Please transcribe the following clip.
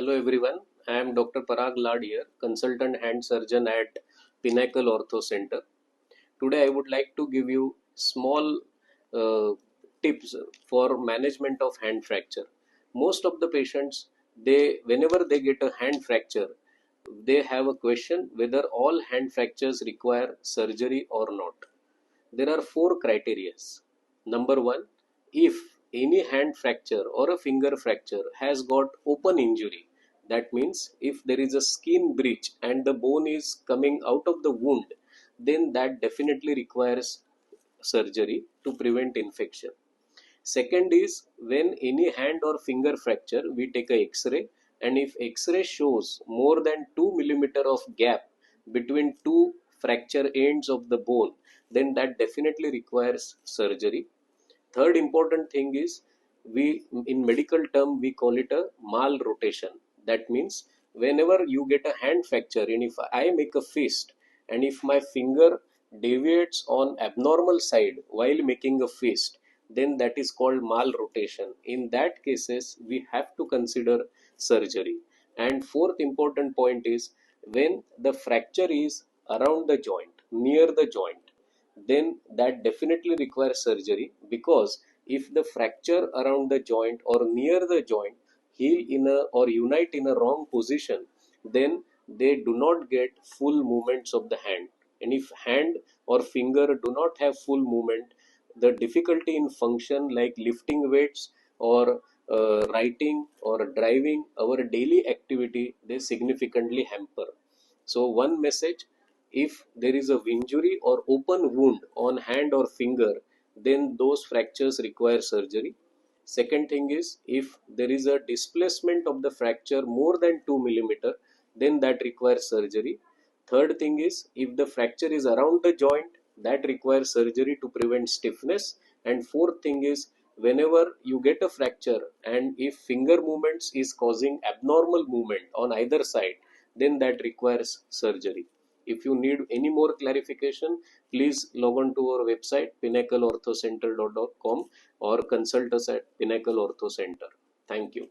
Hello everyone, I am Dr. Parag Lard here, consultant hand surgeon at Pinnacle Orthocentre. Today I would like to give you small uh, tips for management of hand fracture. Most of the patients, whenever they get a hand fracture, they have a question whether all hand fractures require surgery or not. There are four criteria. Number one, if any hand fracture or a finger fracture has got open injury, that means if there is a skin breach and the bone is coming out of the wound, then that definitely requires surgery to prevent infection. Second is when any hand or finger fracture, we take a X-ray, and if X-ray shows more than 2 mm of gap between two fracture ends of the bone, then that definitely requires surgery. Third important thing is we in medical term we call it a malrotation. That means whenever you get a hand fracture and if I make a fist and if my finger deviates on abnormal side while making a fist, then that is called malrotation. In that cases we have to consider surgery. And fourth important point is when the fracture is around the joint, near the joint, then that definitely requires surgery, because if the fracture around the joint or near the joint heal in a or unite in a wrong position, then they do not get full movements of the hand. And if hand or finger do not have full movement, the difficulty in function like lifting weights or writing or driving our daily activity, they significantly hamper. So one message, if there is a injury or open wound on hand or finger, then those fractures require surgery. Second thing is if there is a displacement of the fracture more than 2 mm, then that requires surgery. Third thing is if the fracture is around the joint, that requires surgery to prevent stiffness. And fourth thing is whenever you get a fracture and if finger movements is causing abnormal movement on either side, then that requires surgery. If you need any more clarification, please log on to our website pinnacleorthocentre.com or consult us at Pinnacle Orthocentre. Thank you.